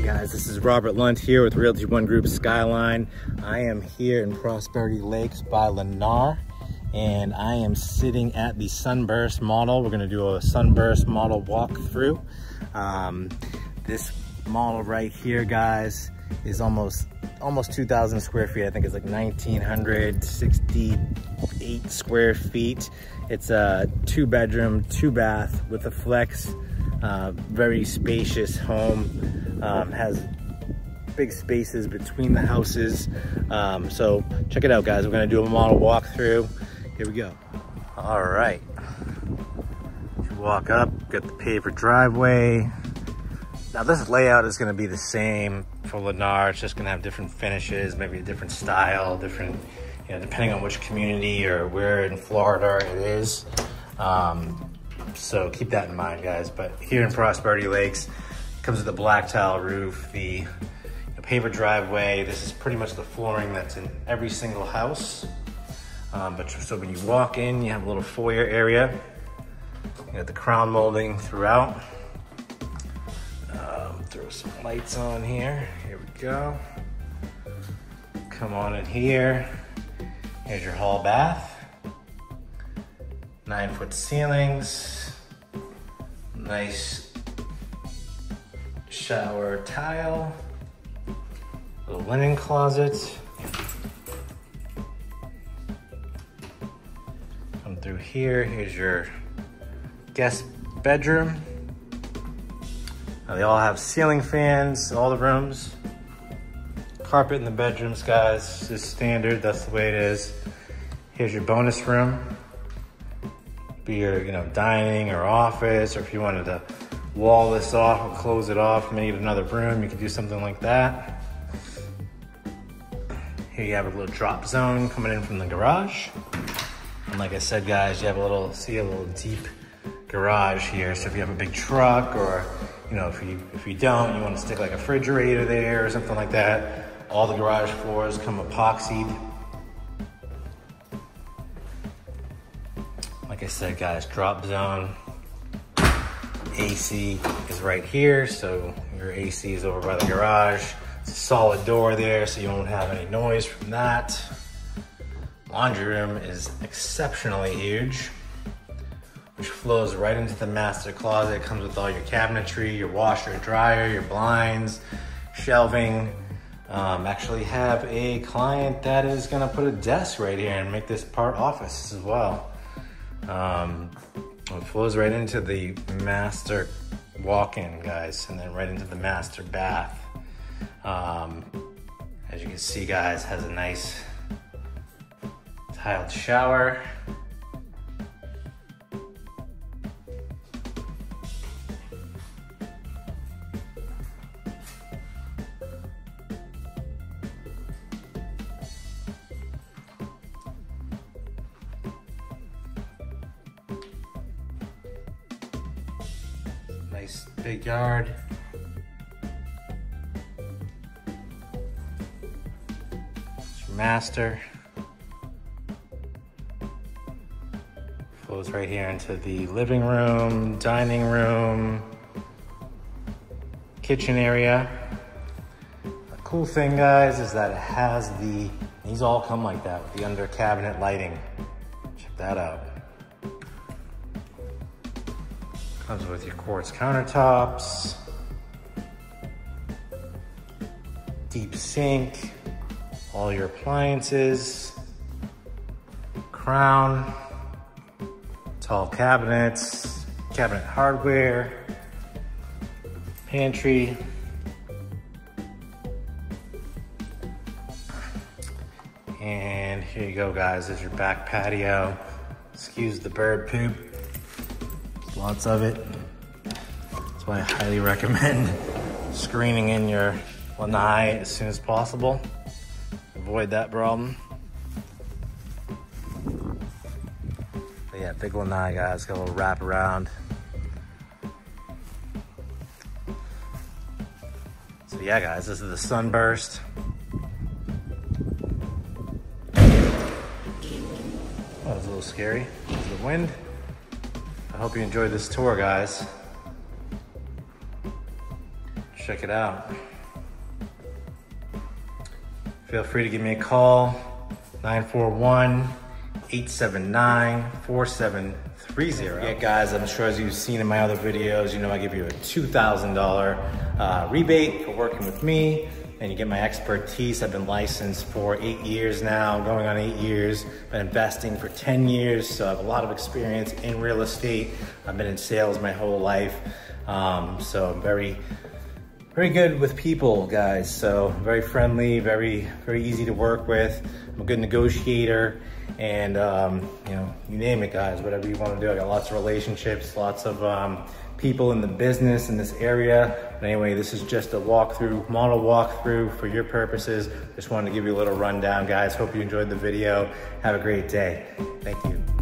Hey guys, this is Robert Lunt here with Realty One Group Skyline. I am here in Prosperity Lakes by Lennar, and I am sitting at the Sunburst Model. We're gonna do a Sunburst Model walkthrough. This model right here, guys, is almost 2,000 square feet. I think it's like 1,968 square feet. It's a 2-bedroom, 2-bath with a flex, very spacious home. Has big spaces between the houses. So check it out, guys. We're gonna do a model walkthrough. Here we go. All right. You walk up, get the paved driveway. Now this layout is gonna be the same for Lennar. It's just gonna have different finishes, maybe a different style, different, you know, depending on which community or where in Florida it is. So keep that in mind, guys. But here in Prosperity Lakes, it comes with a black tile roof, the paved driveway. This is pretty much the flooring that's in every single house. So when you walk in, you have a little foyer area. You got the crown molding throughout. Throw some lights on here. Here we go. Come on in here. Here's your hall bath. 9-foot ceilings. Nice shower tile. Little linen closet. Come through here. Here's your guest bedroom. Now they all have ceiling fans, all the rooms. Carpet in the bedrooms, guys, is standard. That's the way it is. Here's your bonus room. Be your, dining or office, or if you wanted to wall this off or close it off, make it another room, you could do something like that. Here you have a little drop zone coming in from the garage. And like I said, guys, you have a little deep garage here. So if you have a big truck, or if you don't, you want to stick like a refrigerator there or something like that, all the garage floors come epoxied. Like I said, guys, drop zone. AC is right here, so your AC is over by the garage. It's a solid door there, so you won't have any noise from that. Laundry room is exceptionally huge, which flows right into the master closet. It comes with all your cabinetry, your washer, dryer, your blinds, shelving. Actually have a client that is gonna put a desk right here and make this part office as well. It flows right into the master walk-in, guys, and then right into the master bath. As you can see, guys, has a nice tiled shower. Nice big yard. It's your master. Flows right here into the living room, dining room, kitchen area. The cool thing, guys, is that it has these all come like that with the under cabinet lighting. Check that out. Comes with your quartz countertops, deep sink, all your appliances, crown, tall cabinets, cabinet hardware, pantry, and here you go, guys. There's your back patio. Excuse the bird poop. Lots of it. That's why I highly recommend screening in your lanai as soon as possible. Avoid that problem. But yeah, big lanai, guys. Got a little wrap around. So yeah, guys, this is the Sunburst. Oh, that was a little scary. There's the wind. I hope you enjoyed this tour, guys. Check it out. feel free to give me a call, 941-879-4730. Yeah, guys, I'm sure as you've seen in my other videos, you know I give you a $2,000 rebate for working with me, and you get my expertise. I've been licensed for 8 years now, going on 8 years. Been investing for 10 years, so I have a lot of experience in real estate. I've been in sales my whole life, so I'm very good with people, guys. So very friendly, very easy to work with. I'm a good negotiator, and you know, you name it, guys, whatever you want to do. I got lots of relationships, lots of people in the business in this area. But anyway, this is just a walkthrough, model walkthrough for your purposes. Just wanted to give you a little rundown, guys. Hope you enjoyed the video. Have a great day. Thank you.